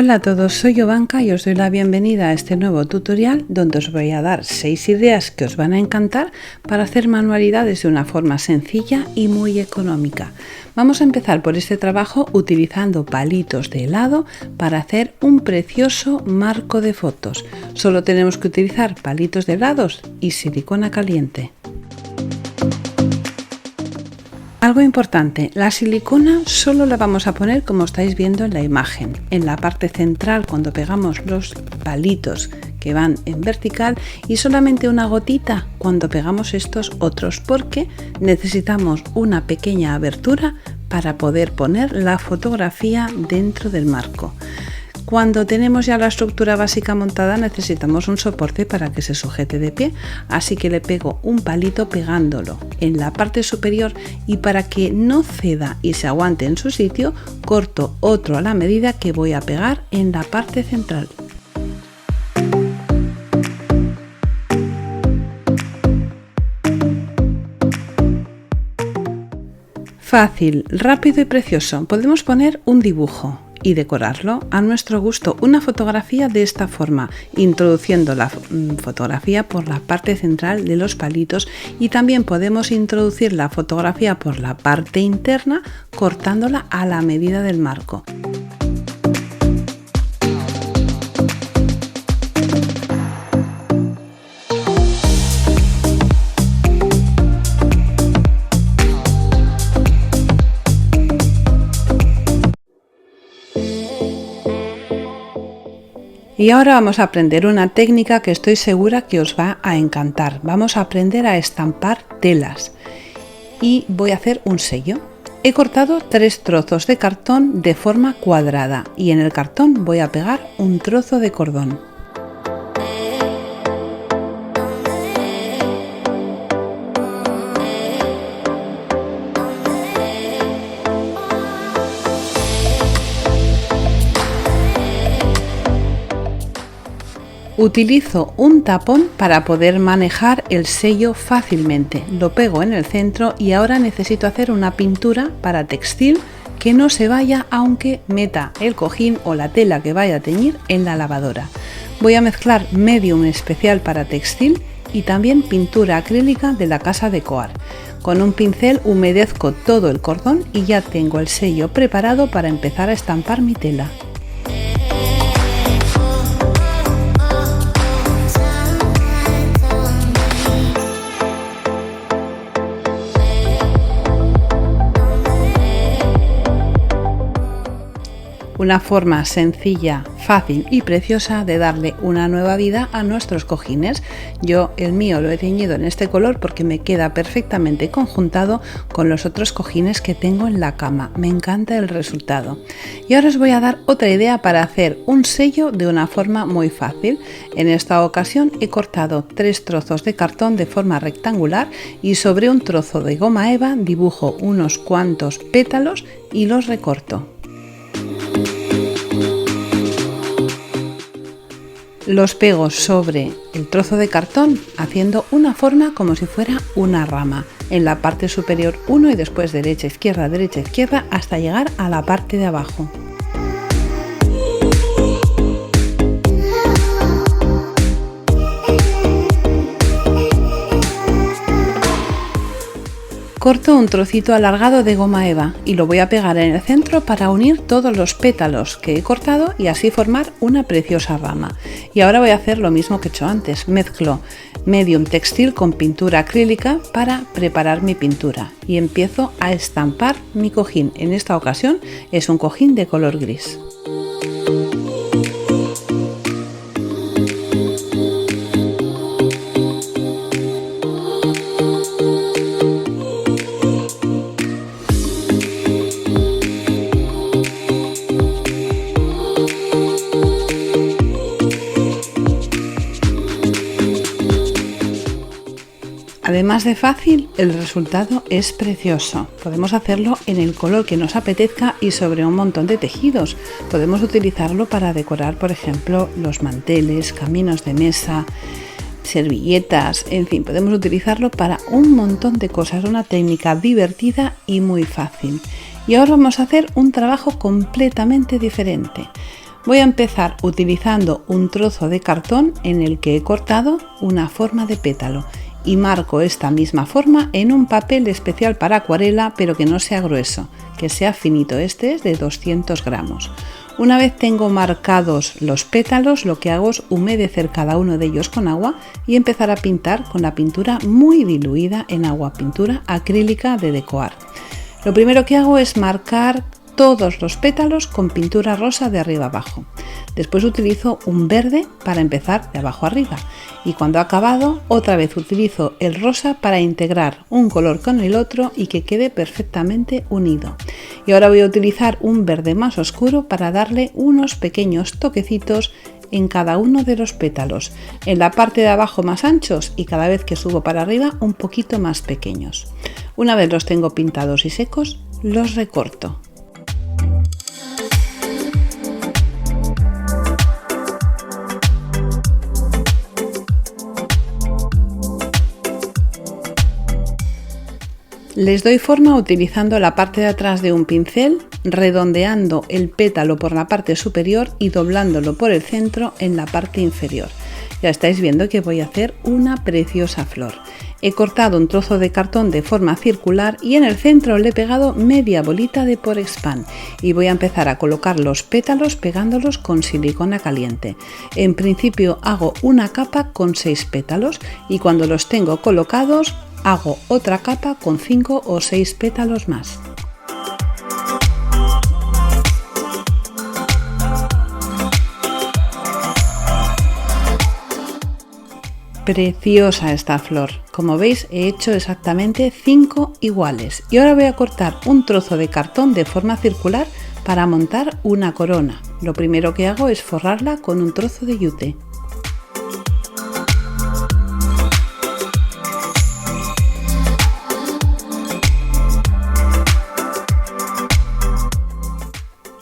Hola a todos, soy Yovanka y os doy la bienvenida a este nuevo tutorial donde os voy a dar 6 ideas que os van a encantar para hacer manualidades de una forma sencilla y muy económica. Vamos a empezar por este trabajo utilizando palitos de helado para hacer un precioso marco de fotos. Solo tenemos que utilizar palitos de helados y silicona caliente. Algo importante, la silicona solo la vamos a poner como estáis viendo en la imagen, en la parte central cuando pegamos los palitos que van en vertical y solamente una gotita cuando pegamos estos otros porque necesitamos una pequeña abertura para poder poner la fotografía dentro del marco. Cuando tenemos ya la estructura básica montada necesitamos un soporte para que se sujete de pie, así que le pego un palito pegándolo en la parte superior y para que no ceda y se aguante en su sitio, corto otro a la medida que voy a pegar en la parte central. Fácil, rápido y precioso. Podemos poner un dibujo y decorarlo a nuestro gusto, una fotografía de esta forma, introduciendo la fotografía por la parte central de los palitos y también podemos introducir la fotografía por la parte interna cortándola a la medida del marco. Y ahora vamos a aprender una técnica que estoy segura que os va a encantar. Vamos a aprender a estampar telas y voy a hacer un sello. He cortado 3 trozos de cartón de forma cuadrada y en el cartón voy a pegar un trozo de cordón. Utilizo un tapón para poder manejar el sello fácilmente. Lo pego en el centro y ahora necesito hacer una pintura para textil que no se vaya aunque meta el cojín o la tela que vaya a teñir en la lavadora. Voy a mezclar medium especial para textil y también pintura acrílica de la casa de Coar. Con un pincel humedezco todo el cordón y ya tengo el sello preparado para empezar a estampar mi tela. Una forma sencilla, fácil y preciosa de darle una nueva vida a nuestros cojines. Yo el mío lo he teñido en este color porque me queda perfectamente conjuntado con los otros cojines que tengo en la cama. Me encanta el resultado. Y ahora os voy a dar otra idea para hacer un sello de una forma muy fácil. En esta ocasión he cortado 3 trozos de cartón de forma rectangular y sobre un trozo de goma eva dibujo unos cuantos pétalos y los recorto. Los pego sobre el trozo de cartón haciendo una forma como si fuera una rama. En la parte superior uno y después derecha, izquierda hasta llegar a la parte de abajo. Corto un trocito alargado de goma eva y lo voy a pegar en el centro para unir todos los pétalos que he cortado y así formar una preciosa rama. Y ahora voy a hacer lo mismo que he hecho antes. Mezclo medium textil con pintura acrílica para preparar mi pintura y empiezo a estampar mi cojín. En esta ocasión es un cojín de color gris. Además de fácil, el resultado es precioso. Podemos hacerlo en el color que nos apetezca y sobre un montón de tejidos. Podemos utilizarlo para decorar, por ejemplo, los manteles, caminos de mesa, servilletas, en fin, podemos utilizarlo para un montón de cosas. Una técnica divertida y muy fácil. Y ahora vamos a hacer un trabajo completamente diferente. Voy a empezar utilizando un trozo de cartón en el que he cortado una forma de pétalo y marco esta misma forma en un papel especial para acuarela, pero que no sea grueso, que sea finito. Este es de 200 gramos. Una vez tengo marcados los pétalos, lo que hago es humedecer cada uno de ellos con agua y empezar a pintar con la pintura muy diluida en agua, pintura acrílica de Decoart. Lo primero que hago es marcar todos los pétalos con pintura rosa de arriba abajo. Después utilizo un verde para empezar de abajo arriba y cuando he acabado otra vez utilizo el rosa para integrar un color con el otro y que quede perfectamente unido. Y ahora voy a utilizar un verde más oscuro para darle unos pequeños toquecitos en cada uno de los pétalos, en la parte de abajo más anchos y cada vez que subo para arriba un poquito más pequeños. Una vez los tengo pintados y secos, los recorto. Les doy forma utilizando la parte de atrás de un pincel, redondeando el pétalo por la parte superior y doblándolo por el centro en la parte inferior. Ya estáis viendo que voy a hacer una preciosa flor. He cortado un trozo de cartón de forma circular y en el centro le he pegado media bolita de Porexpan y voy a empezar a colocar los pétalos pegándolos con silicona caliente. En principio hago una capa con 6 pétalos y cuando los tengo colocados hago otra capa con 5 o 6 pétalos más. Preciosa esta flor. Como veis he hecho exactamente 5 iguales y ahora voy a cortar un trozo de cartón de forma circular para montar una corona. Lo primero que hago es forrarla con un trozo de yute.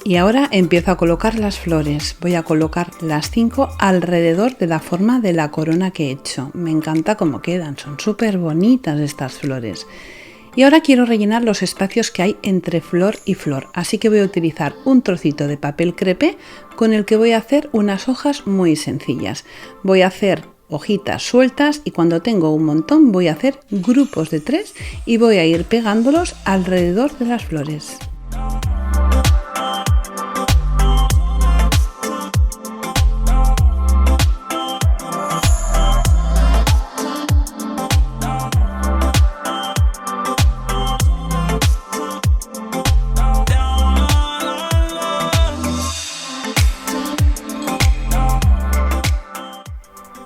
Y ahora empiezo a colocar las flores. Voy a colocar las 5 alrededor de la forma de la corona que he hecho. Me encanta cómo quedan, son súper bonitas estas flores. Y ahora quiero rellenar los espacios que hay entre flor y flor, así que voy a utilizar un trocito de papel crepé con el que voy a hacer unas hojas muy sencillas. Voy a hacer hojitas sueltas y cuando tengo un montón voy a hacer grupos de 3 y voy a ir pegándolos alrededor de las flores.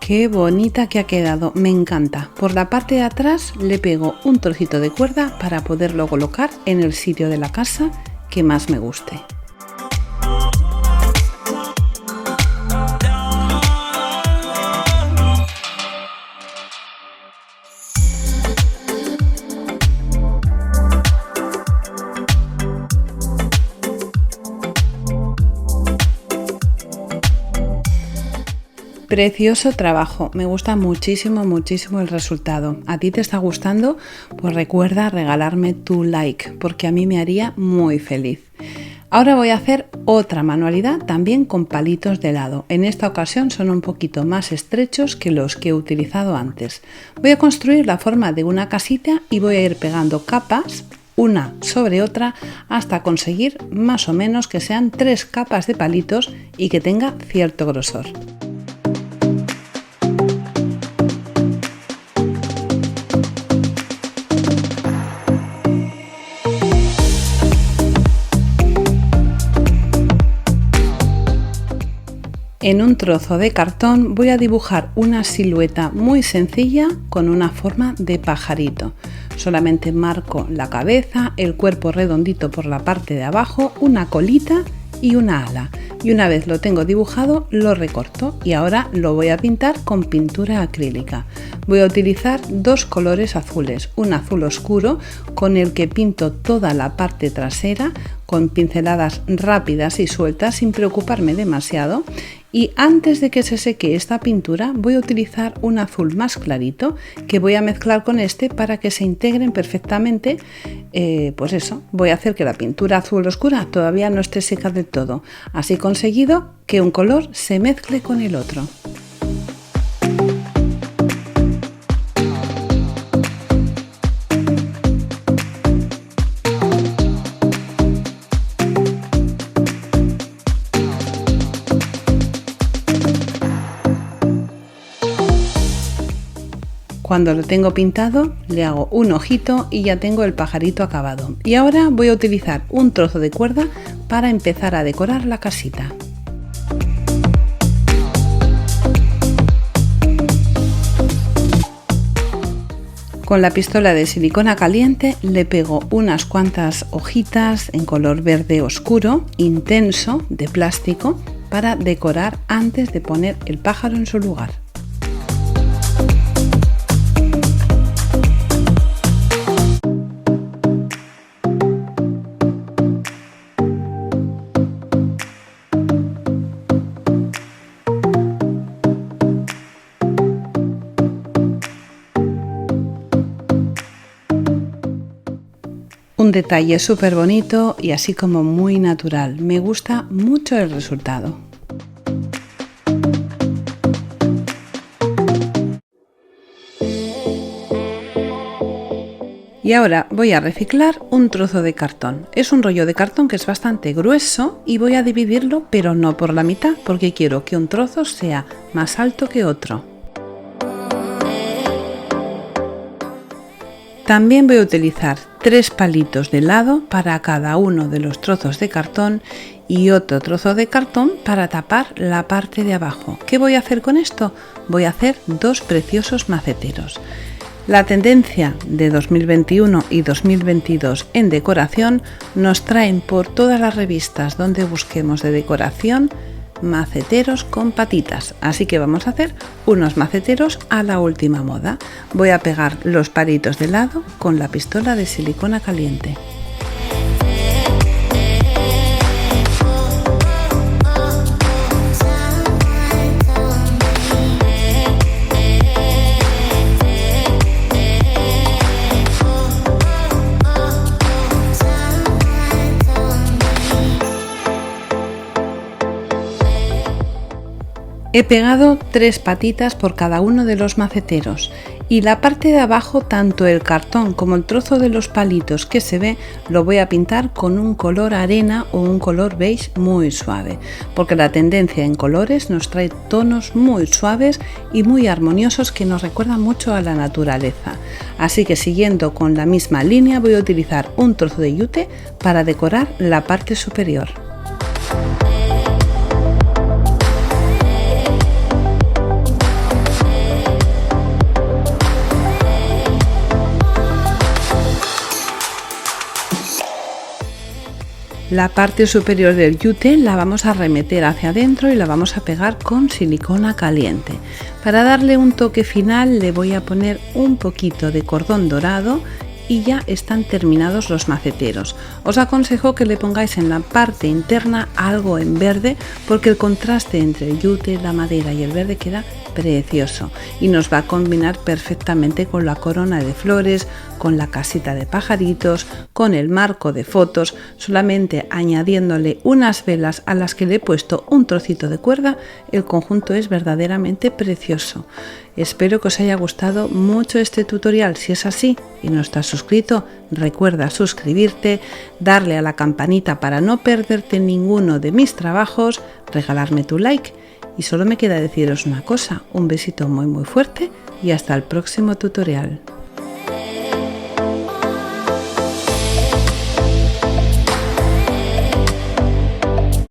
Qué bonita que ha quedado, me encanta. Por la parte de atrás le pego un trocito de cuerda para poderlo colocar en el sitio de la casa que más me guste. Precioso trabajo, me gusta muchísimo el resultado. ¿A ti te está gustando? Pues recuerda regalarme tu like porque a mí me haría muy feliz. Ahora voy a hacer otra manualidad también con palitos de helado. En esta ocasión son un poquito más estrechos que los que he utilizado antes. Voy a construir la forma de una casita y voy a ir pegando capas una sobre otra hasta conseguir más o menos que sean 3 capas de palitos y que tenga cierto grosor. En un trozo de cartón voy a dibujar una silueta muy sencilla con una forma de pajarito. Solamente marco la cabeza, el cuerpo redondito por la parte de abajo, una colita y una ala. Y una vez lo tengo dibujado, lo recorto y ahora lo voy a pintar con pintura acrílica. Voy a utilizar 2 colores azules, un azul oscuro con el que pinto toda la parte trasera con pinceladas rápidas y sueltas sin preocuparme demasiado. Y antes de que se seque esta pintura voy a utilizar un azul más clarito que voy a mezclar con este para que se integren perfectamente pues eso, voy a hacer que la pintura azul oscura todavía no esté seca del todo. Así he conseguido que un color se mezcle con el otro. Cuando lo tengo pintado, le hago un ojito y ya tengo el pajarito acabado. Y ahora voy a utilizar un trozo de cuerda para empezar a decorar la casita. Con la pistola de silicona caliente le pego unas cuantas hojitas en color verde oscuro, intenso, de plástico, para decorar antes de poner el pájaro en su lugar. Un detalle súper bonito y así como muy natural. Me gusta mucho el resultado. Y ahora voy a reciclar un trozo de cartón. Es un rollo de cartón que es bastante grueso y voy a dividirlo, pero no por la mitad, porque quiero que un trozo sea más alto que otro. También voy a utilizar 3 palitos de lado para cada uno de los trozos de cartón y otro trozo de cartón para tapar la parte de abajo. ¿Qué voy a hacer con esto? Voy a hacer 2 preciosos maceteros. La tendencia de 2021 y 2022 en decoración nos traen por todas las revistas donde busquemos de decoración maceteros con patitas, así que vamos a hacer unos maceteros a la última moda. Voy a pegar los palitos de lado con la pistola de silicona caliente. He pegado 3 patitas por cada uno de los maceteros y la parte de abajo, tanto el cartón como el trozo de los palitos que se ve, lo voy a pintar con un color arena o un color beige muy suave, porque la tendencia en colores nos trae tonos muy suaves y muy armoniosos que nos recuerdan mucho a la naturaleza. Así que siguiendo con la misma línea voy a utilizar un trozo de yute para decorar la parte superior. La parte superior del yute la vamos a remeter hacia adentro y la vamos a pegar con silicona caliente. Para darle un toque final le voy a poner un poquito de cordón dorado y ya están terminados los maceteros. Os aconsejo que le pongáis en la parte interna algo en verde porque el contraste entre el yute, la madera y el verde queda precioso y nos va a combinar perfectamente con la corona de flores, con la casita de pajaritos, con el marco de fotos. Solamente añadiéndole unas velas a las que le he puesto un trocito de cuerda, el conjunto es verdaderamente precioso. Espero que os haya gustado mucho este tutorial. Si es así y no estás suscrito, recuerda suscribirte, darle a la campanita para no perderte ninguno de mis trabajos, regalarme tu like. Y solo me queda deciros una cosa, un besito muy fuerte y hasta el próximo tutorial.